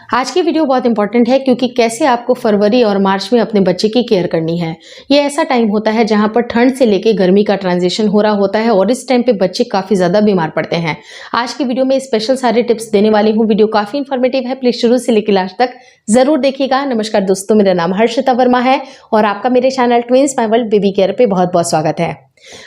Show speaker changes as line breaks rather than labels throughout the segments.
आज की वीडियो बहुत इंपॉर्टेंट है क्योंकि कैसे आपको फरवरी और मार्च में अपने बच्चे की केयर करनी है। ये ऐसा टाइम होता है जहां पर ठंड से लेके गर्मी का ट्रांजिशन हो रहा होता है और इस टाइम पे बच्चे काफी ज्यादा बीमार पड़ते हैं। आज की वीडियो में स्पेशल सारे टिप्स देने वाली हूँ। वीडियो काफी इंफॉर्मेटिव है, प्लीज शुरू से लेकर लास्ट तक जरूर देखिएगा। नमस्कार दोस्तों, मेरा नाम हर्षिता वर्मा है और आपका मेरे channel twins my world Baby care पे बहुत बहुत स्वागत है।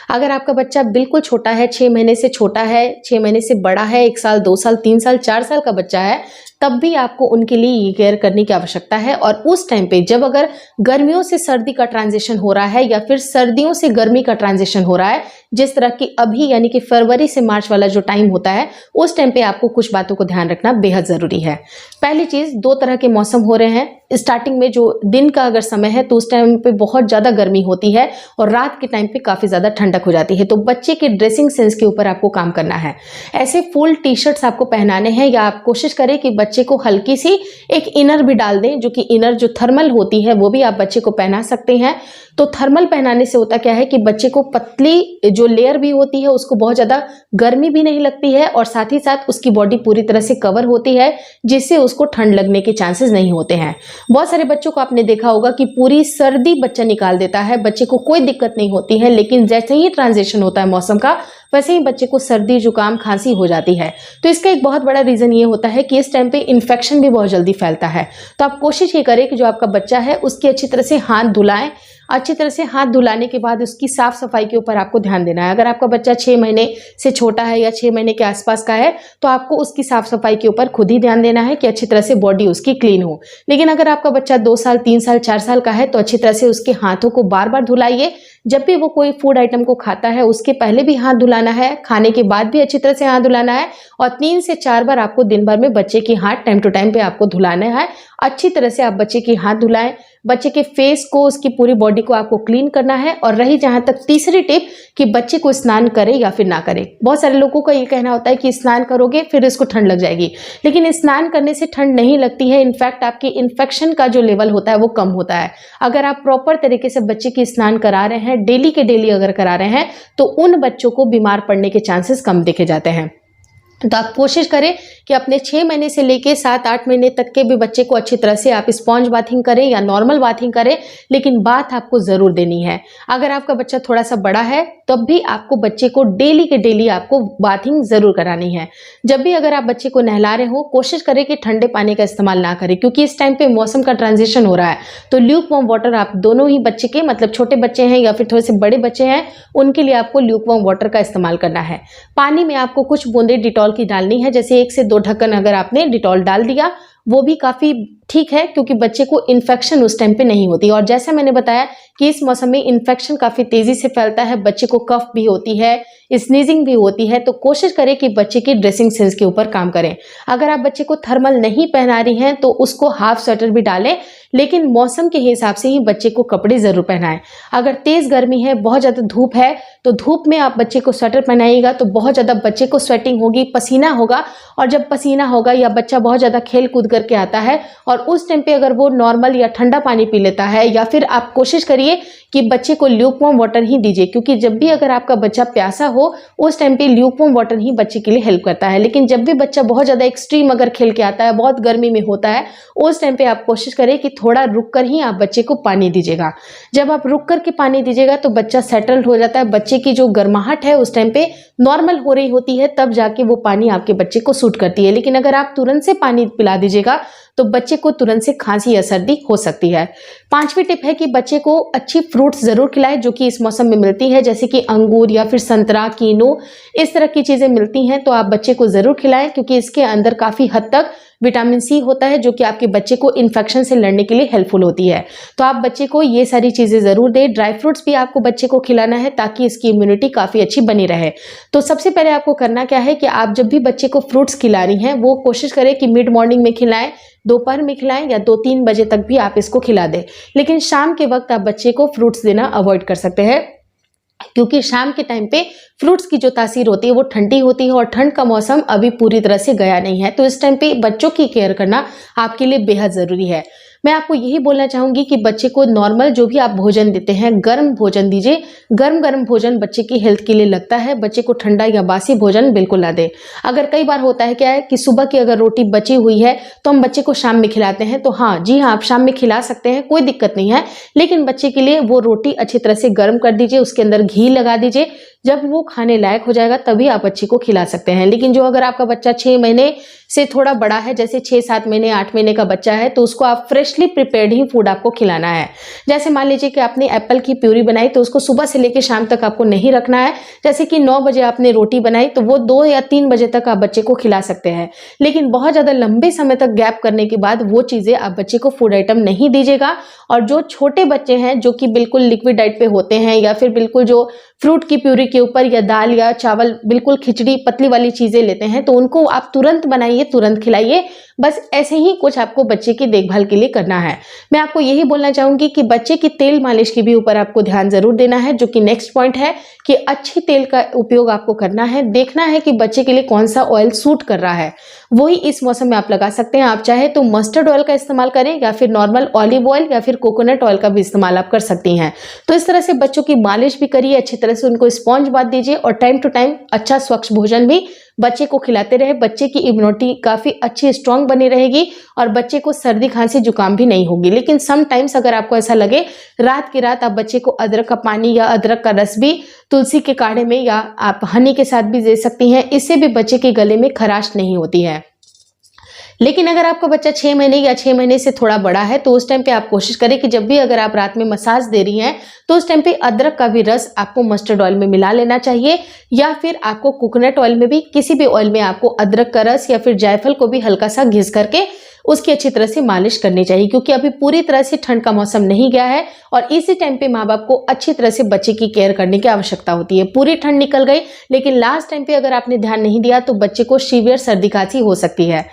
अगर आपका बच्चा बिल्कुल छोटा है, 6 महीने से छोटा है, 6 महीने से बड़ा है, 1 साल, 2 साल, 3 साल, 4 साल का बच्चा है, तब भी आपको उनके लिए ये केयर करने की आवश्यकता है। और उस टाइम पे जब अगर गर्मियों से सर्दी का ट्रांजिशन हो रहा है या फिर सर्दियों से गर्मी का ट्रांजिशन हो रहा है, जिस तरह की अभी यानी कि फरवरी से मार्च वाला जो टाइम होता है, उस टाइम पे आपको कुछ बातों को ध्यान रखना बेहद जरूरी है। पहली चीज, 2 तरह के मौसम हो रहे हैं। स्टार्टिंग में जो दिन का अगर समय है तो उस टाइम पे बहुत ज्यादा गर्मी होती है और रात के टाइम पे काफी ज्यादा ठंडक हो जाती है। तो बच्चे के ड्रेसिंग सेंस के ऊपर आपको काम करना है। ऐसे फुल टी शर्ट्स आपको पहनाने हैं या आप कोशिश करें कि बच्चे को हल्की सी एक इनर भी डाल दें, जो कि इनर जो थर्मल होती है वो भी आप बच्चे को पहना सकते हैं। तो थर्मल पहनाने से होता क्या है कि बच्चे को पतली जो लेयर भी होती है उसको बहुत ज्यादा गर्मी भी नहीं लगती है और साथ ही साथ उसकी बॉडी पूरी तरह से कवर होती है, जिससे उसको ठंड लगने के चांसेस नहीं होते हैं। बहुत सारे बच्चों को आपने देखा होगा कि पूरी सर्दी बच्चा निकाल देता है, बच्चे को कोई दिक्कत नहीं होती है, लेकिन जैसे ही ट्रांजिशन होता है मौसम का, वैसे ही बच्चे को सर्दी जुकाम खांसी हो जाती है। तो इसका एक बहुत बड़ा रीजन ये होता है कि इस टाइम पे इन्फेक्शन भी बहुत जल्दी फैलता है। तो आप कोशिश ये करें कि जो आपका बच्चा है उसकी अच्छी तरह से हाथ धुलाएं। अच्छी तरह से हाथ धुलाने के बाद उसकी साफ सफाई के ऊपर आपको ध्यान देना है। अगर आपका बच्चा 6 महीने से छोटा है या 6 महीने के आसपास का है तो आपको उसकी साफ सफाई के ऊपर खुद ही ध्यान देना है कि अच्छी तरह से बॉडी उसकी क्लीन हो। लेकिन अगर आपका बच्चा 2 साल, 3 साल, 4 साल का है तो अच्छी तरह से उसके हाथों को बार बार धुलाइए। जब भी वो कोई फूड आइटम को खाता है उसके पहले भी हाथ धुलाना है, खाने के बाद भी अच्छी तरह से हाथ धुलाना है और 3 से 4 बार आपको दिन भर में बच्चे के हाथ टाइम टू टाइम पे आपको धुलाना है। अच्छी तरह से आप बच्चे के हाथ धुलाएं, बच्चे के फेस को, उसकी पूरी बॉडी को आपको क्लीन करना है। और रही जहां तक तीसरी टिप कि बच्चे को स्नान करे या फिर ना करे, बहुत सारे लोगों का ये कहना होता है कि स्नान करोगे फिर इसको ठंड लग जाएगी, लेकिन स्नान करने से ठंड नहीं लगती है। इनफैक्ट आपके इन्फेक्शन का जो लेवल होता है वो कम होता है। अगर आप प्रॉपर तरीके से बच्चे की स्नान करा रहे हैं, डेली के डेली अगर करा रहे हैं, तो उन बच्चों को बीमार पड़ने के चांसेस कम देखे जाते हैं। तो आप कोशिश करें कि अपने 6 महीने से लेके 7-8 महीने तक के भी बच्चे को अच्छी तरह से आप स्पॉन्ज बाथिंग करें या नॉर्मल बाथिंग करें, लेकिन बाथ आपको जरूर देनी है। अगर आपका बच्चा थोड़ा सा बड़ा है तब भी आपको बच्चे को डेली के डेली आपको बाथिंग जरूर करानी है। जब भी अगर आप बच्चे को नहला रहे हो, कोशिश करें कि ठंडे पानी का इस्तेमाल ना करें, क्योंकि इस टाइम पे मौसम का ट्रांजिशन हो रहा है। तो ल्यूक वार्म वाटर आप दोनों ही बच्चे के, मतलब छोटे बच्चे हैं या फिर थोड़े से बड़े बच्चे हैं, उनके लिए आपको ल्यूक वार्म वाटर का इस्तेमाल करना है। पानी में आपको कुछ बूंदे डिटॉल की डालनी है, जैसे 1 से 2 ढक्कन अगर आपने डिटॉल डाल दिया वो भी काफी ठीक है, क्योंकि बच्चे को इन्फेक्शन उस टाइम पे नहीं होती। और जैसे मैंने बताया कि इस मौसम में इन्फेक्शन काफी तेजी से फैलता है, बच्चे को कफ भी होती है, स्नीजिंग भी होती है। तो कोशिश करें कि बच्चे की ड्रेसिंग सेंस के ऊपर काम करें। अगर आप बच्चे को थर्मल नहीं पहना रही हैं तो उसको हाफ स्वेटर भी डालें, लेकिन मौसम के हिसाब से ही बच्चे को कपड़े जरूर पहनाएं। अगर तेज गर्मी है, बहुत ज्यादा धूप है, तो धूप में आप बच्चे को स्वेटर पहनाइएगा तो बहुत ज्यादा बच्चे को स्वेटिंग होगी, पसीना होगा। और जब पसीना होगा या बच्चा बहुत ज्यादा खेल कूद करके आता है और उस टाइम पे अगर वो नॉर्मल या ठंडा पानी पी लेता है, या फिर आप कोशिश करिए कि बच्चे को ल्यूकवार्म वाटर ही दीजिए, क्योंकि जब भी अगर आपका बच्चा प्यासा हो उस टाइम पे ल्यूकवार्म वाटर ही बच्चे के लिए हेल्प करता है। लेकिन जब भी बच्चा बहुत ज्यादा एक्सट्रीम अगर खेल के आता है, बहुत गर्मी में होता है, उस टाइम पे आप कोशिश करें कि थोड़ा रुक कर ही आप बच्चे को पानी दीजिएगा। जब आप रुक करके पानी दीजिएगा तो बच्चा सेटल्ड हो जाता है, बच्चे की जो गर्माहट है उस टाइम पे नॉर्मल हो रही होती है, तब जाके वो पानी आपके बच्चे को सूट करती है। लेकिन अगर आप तुरंत से पानी पिला दीजिएगा तो बच्चे को तुरंत से खांसी या सर्दी हो सकती है। 5वीं टिप है कि बच्चे को अच्छी फ्रूट्स जरूर खिलाएं, जो कि इस मौसम में मिलती है, जैसे कि अंगूर या फिर संतरा, कीनू, इस तरह की चीजें मिलती हैं। तो आप बच्चे को जरूर खिलाएं, क्योंकि इसके अंदर काफी हद तक विटामिन सी होता है, जो कि आपके बच्चे को इन्फेक्शन से लड़ने के लिए हेल्पफुल होती है। तो आप बच्चे को ये सारी चीजें जरूर दें। ड्राई फ्रूट्स भी आपको बच्चे को खिलाना है ताकि इसकी इम्यूनिटी काफी अच्छी बनी रहे। तो सबसे पहले आपको करना क्या है कि आप जब भी बच्चे को फ्रूट्स खिला रही हैं वो कोशिश करें कि मिड मॉर्निंग में खिलाएं, दोपहर में खिलाएं या 2-3 बजे तक भी आप इसको खिला दें। लेकिन शाम के वक्त आप बच्चे को फ्रूट्स देना अवॉइड कर सकते हैं, क्योंकि शाम के टाइम पे फ्रूट्स की जो तासीर होती है वो ठंडी होती है और ठंड का मौसम अभी पूरी तरह से गया नहीं है। तो इस टाइम पे बच्चों की केयर करना आपके लिए बेहद जरूरी है। मैं आपको यही बोलना चाहूँगी कि बच्चे को नॉर्मल जो भी आप भोजन देते हैं, गर्म भोजन दीजिए। गर्म भोजन बच्चे की हेल्थ के लिए लगता है, बच्चे को ठंडा या बासी भोजन बिल्कुल ना दें। अगर कई बार होता है क्या है कि सुबह की अगर रोटी बची हुई है तो हम बच्चे को शाम में खिलाते हैं, तो हाँ जी हाँ, आप शाम में खिला सकते हैं, कोई दिक्कत नहीं है। लेकिन बच्चे के लिए वो रोटी अच्छी तरह से गर्म कर दीजिए, उसके अंदर घी लगा दीजिए। जब वो खाने लायक हो जाएगा तभी आप बच्चे को खिला सकते हैं। लेकिन जो अगर आपका बच्चा 6 महीने से थोड़ा बड़ा है, जैसे 6-7 महीने 8 महीने का बच्चा है, तो उसको आप फ्रेशली प्रिपेयर्ड ही फूड आपको खिलाना है। जैसे मान लीजिए कि आपने एप्पल की प्यूरी बनाई, तो उसको सुबह से लेकर शाम तक आपको नहीं रखना है। जैसे कि 9 बजे आपने रोटी बनाई तो वो 2 या 3 बजे तक आप बच्चे को खिला सकते हैं। लेकिन बहुत ज्यादा लंबे समय तक गैप करने के बाद वो चीजें आप बच्चे को फूड आइटम नहीं दीजिएगा। और जो छोटे बच्चे हैं जो कि बिल्कुल लिक्विड डाइट पे होते हैं, या फिर बिल्कुल जो फ्रूट की प्यूरी के ऊपर या दाल या चावल, बिल्कुल खिचड़ी पतली वाली चीजें लेते हैं, तो उनको आप तुरंत बनाइए, तुरंत खिलाइए। बस ऐसे ही कुछ आपको बच्चे की देखभाल के लिए करना है। मैं आपको यही बोलना चाहूंगी कि बच्चे की तेल मालिश के भी ऊपर आपको ध्यान जरूर देना है, जो कि नेक्स्ट पॉइंट है कि अच्छी तेल का उपयोग आपको करना है। देखना है कि बच्चे के लिए कौन सा ऑयल सूट कर रहा है, वही इस मौसम में आप लगा सकते हैं। आप चाहे तो मस्टर्ड ऑयल का इस्तेमाल करें, या फिर नॉर्मल ऑलिव ऑयल या फिर कोकोनट ऑयल का भी इस्तेमाल आप कर सकती हैं। तो इस तरह से बच्चों की मालिश भी करिए, अच्छी तरह से उनको स्पॉन्ज बाथ दीजिए, और टाइम टू टाइम अच्छा स्वच्छ भोजन भी बच्चे को खिलाते रहे। बच्चे की इम्यूनिटी काफी अच्छी स्ट्रांग बनी रहेगी और बच्चे को सर्दी खांसी जुकाम भी नहीं होगी। लेकिन समटाइम्स अगर आपको ऐसा लगे, रात की रात आप बच्चे को अदरक का पानी या अदरक का रस भी तुलसी के काढ़े में या आप हनी के साथ भी दे सकती हैं। इससे भी बच्चे के गले में खराश नहीं होती है। लेकिन अगर आपका बच्चा 6 महीने या 6 महीने से थोड़ा बड़ा है, तो उस टाइम पे आप कोशिश करें कि जब भी अगर आप रात में मसाज दे रही हैं, तो उस टाइम पे अदरक का भी रस आपको मस्टर्ड ऑयल में मिला लेना चाहिए, या फिर आपको कोकोनट ऑयल में भी, किसी भी ऑयल में आपको अदरक का रस या फिर जायफल को भी हल्का सा घिस करके उसकी अच्छी तरह से मालिश करनी चाहिए। क्योंकि अभी पूरी तरह से ठंड का मौसम नहीं गया है, और इसी टाइम पे माँ बाप को अच्छी तरह से बच्चे की केयर करने की आवश्यकता होती है। पूरी ठंड निकल गई, लेकिन लास्ट टाइम पे अगर आपने ध्यान नहीं दिया तो बच्चे को सीवियर सर्दी खांसी हो सकती है।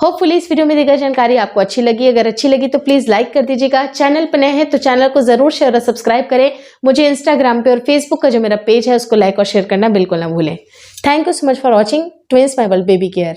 होपफुली इस वीडियो में दी गई जानकारी आपको अच्छी लगी। अगर अच्छी लगी तो प्लीज लाइक कर दीजिएगा। चैनल पर नए हैं तो चैनल को जरूर शेयर और सब्सक्राइब करें। मुझे इंस्टाग्राम पे और फेसबुक का जो मेरा पेज है उसको लाइक और शेयर करना बिल्कुल ना भूलें। Thank you so much for watching twins by World Baby care.